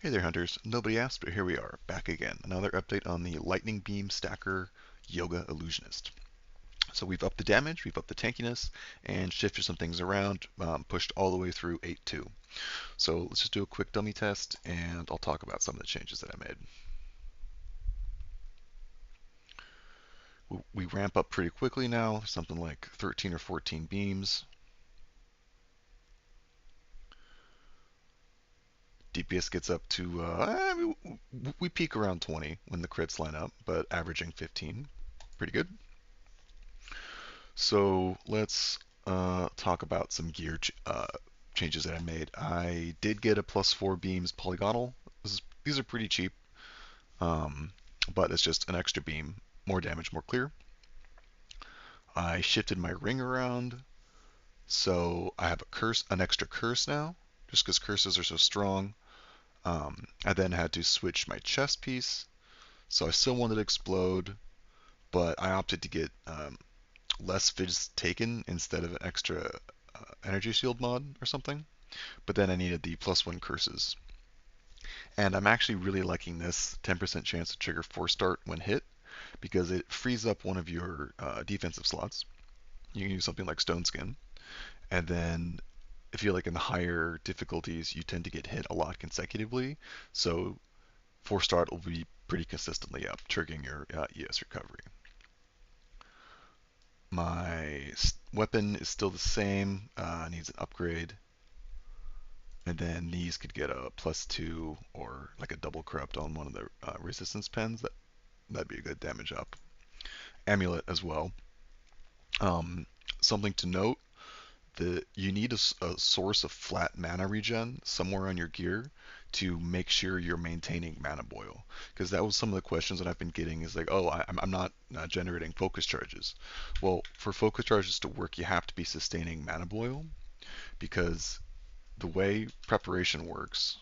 Hey there, hunters. Nobody asked, but here we are, back again. Another update on the Lightning Beamstacker Yoga Illusionist. So we've upped the damage, we've upped the tankiness, and shifted some things around, pushed all the way through 8.2. So let's just do a quick dummy test, and I'll talk about some of the changes that I made. We ramp up pretty quickly now, something like 13 or 14 beams. DPS gets up to, we peak around 20 when the crits line up, but averaging 15. Pretty good. So let's talk about some gear changes that I made. I did get a +4 beams polygonal. These are pretty cheap, but it's just an extra beam, more damage, more clear. I shifted my ring around, so I have an extra curse now, just because curses are so strong. I then had to switch my chest piece, so I still wanted to explode, but I opted to get less fizz taken instead of an extra energy shield mod or something. But then I needed the +1 curses. And I'm actually really liking this 10% chance to trigger Force Start when hit because it frees up one of your defensive slots. You can use something like Stone Skin. And then I feel like in the higher difficulties, you tend to get hit a lot consecutively. So Force Start will be pretty consistently up, triggering your ES recovery. My weapon is still the same, needs an upgrade. And then these could get a +2 or like a double corrupt on one of the resistance pens. That'd be a good damage up. Amulet as well. Um, Something to note: you need a source of flat mana regen somewhere on your gear to make sure you're maintaining mana boil. Because that was some of the questions that I've been getting is like, oh, I'm not generating focus charges. Well, for focus charges to work, you have to be sustaining mana boil because the way preparation works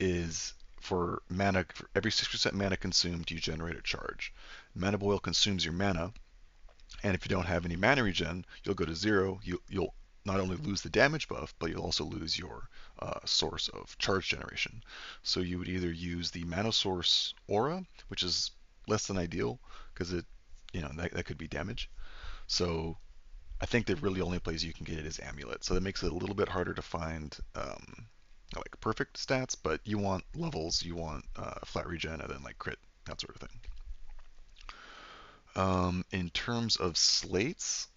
is for mana, for every 6% mana consumed, you generate a charge. Mana boil consumes your mana, and if you don't have any mana regen, you'll go to 0. You'll not only lose the damage buff, but you'll also lose your source of charge generation. So you would either use the mana source aura, which is less than ideal because that could be damage. So I think the really only place you can get it is amulet. So that makes it a little bit harder to find like perfect stats, but you want levels, you want flat regen, and then like crit, that sort of thing. In terms of slates,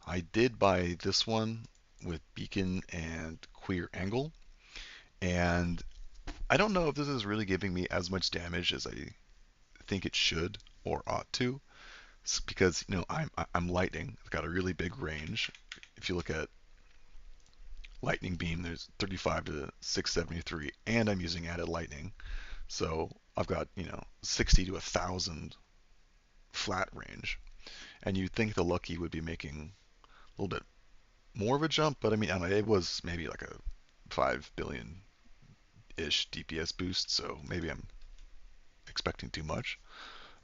I did buy this one with Beacon and Queer Angle, and I don't know if this is really giving me as much damage as I think it should or ought to, because I'm lightning. It's got a really big range. If you look at lightning beam, there's 35 to 673, and I'm using added lightning. So I've got 60 to 1,000 flat range, and you'd think the lucky would be making a little bit more of a jump, but I mean, I don't know, it was maybe like a 5 billion ish DPS boost, so maybe I'm expecting too much.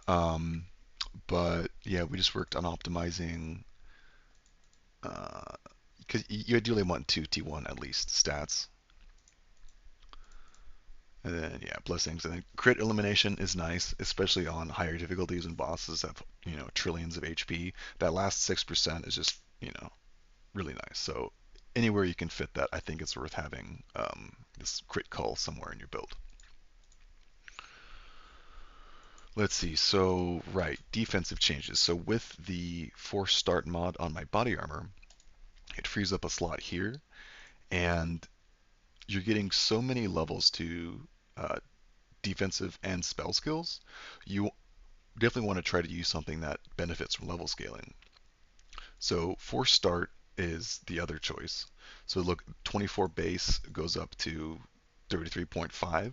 Um, but yeah, we just worked on optimizing because you ideally want two T1 at least stats. And then yeah, blessings. And then crit elimination is nice, especially on higher difficulties and bosses that have trillions of HP. That last 6% is just really nice. So anywhere you can fit that, I think it's worth having this crit call somewhere in your build. Let's see. So right, defensive changes. So with the Force Start mod on my body armor, it frees up a slot here, and you're getting so many levels to uh, defensive and spell skills. You definitely want to try to use something that benefits from level scaling. So Force Start is the other choice. So look, 24 base goes up to 33.5.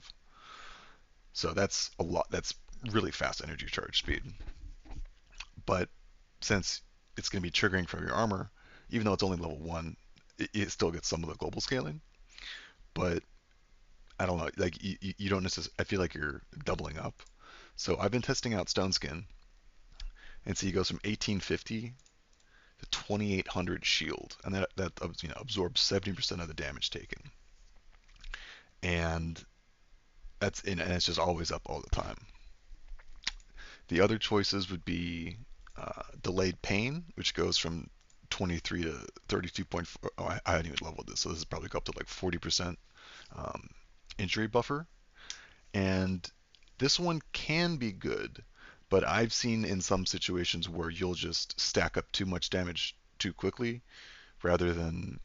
So that's a lot. That's really fast energy charge speed. But since it's going to be triggering from your armor, even though it's only level 1, it still gets some of the global scaling. But I don't know, like you don't necessarily, I feel like you're doubling up. So I've been testing out Stone Skin, and so he goes from 1850 to 2800 shield, and that absorbs 70% of the damage taken. and and it's just always up all the time. The other choices would be delayed pain, which goes from 23 to 32.4. Oh, I hadn't even leveled this, so this is probably go up to like 40% um, injury buffer. And this one can be good, but I've seen in some situations where you'll just stack up too much damage too quickly rather than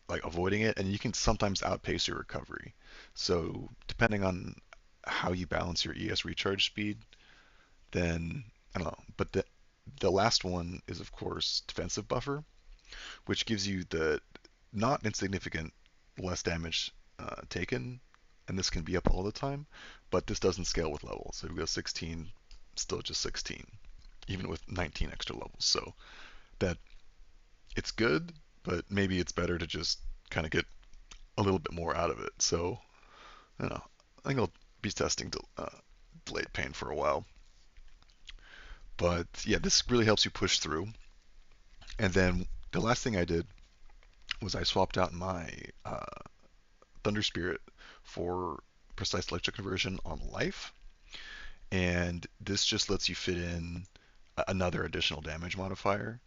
like avoiding it, and you can sometimes outpace your recovery. So depending on how you balance your ES recharge speed, then I don't know. But the last one is of course defensive buffer, which gives you the not insignificant less damage taken, and this can be up all the time. But this doesn't scale with levels. So we go 16, still just 16, even with 19 extra levels. So that it's good, but maybe it's better to just kind of get a little bit more out of it. So I don't know. I think I'll be testing delayed pain for a while. But yeah, this really helps you push through. And then the last thing I did was I swapped out my Thunder Spirit for precise electric conversion on life, and this just lets you fit in another additional damage modifier.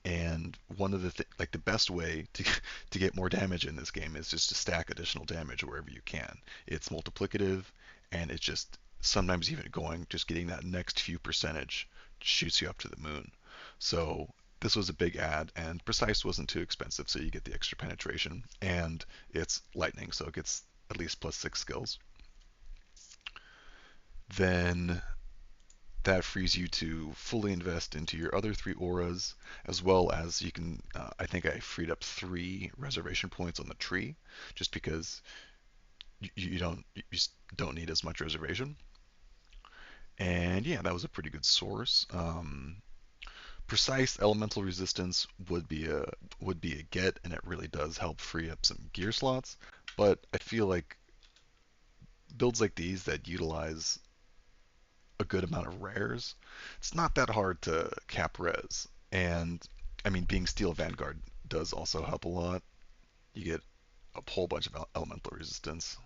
And one of like the best way to to get more damage in this game is just to stack additional damage wherever you can. It's multiplicative, and it's just sometimes even going just getting that next few percentage shoots you up to the moon. So this was a big add, and precise wasn't too expensive, so you get the extra penetration, and it's lightning, so it gets at least +6 skills. Then that frees you to fully invest into your other three auras, as well as you can. I think I freed up 3 reservation points on the tree, just because you just don't need as much reservation. And yeah, that was a pretty good source. Precise elemental resistance would be a get, and it really does help free up some gear slots. But I feel like builds like these that utilize a good amount of rares, it's not that hard to cap res. And I mean, being Steel Vanguard does also help a lot. You get a whole bunch of elemental resistance,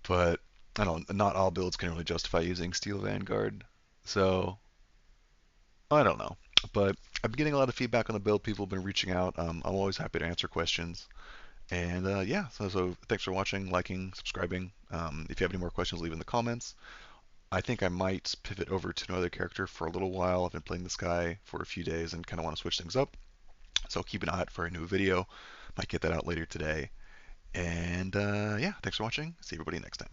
but I don't. Not all builds can really justify using Steel Vanguard, so I don't know. But I've been getting a lot of feedback on the build. People have been reaching out. I'm always happy to answer questions. And yeah, so thanks for watching, liking, subscribing. If you have any more questions, leave in the comments. I think I might pivot over to another character for a little while. I've been playing this guy for a few days and kind of want to switch things up. So keep an eye out for a new video. Might get that out later today. And yeah, thanks for watching. See everybody next time.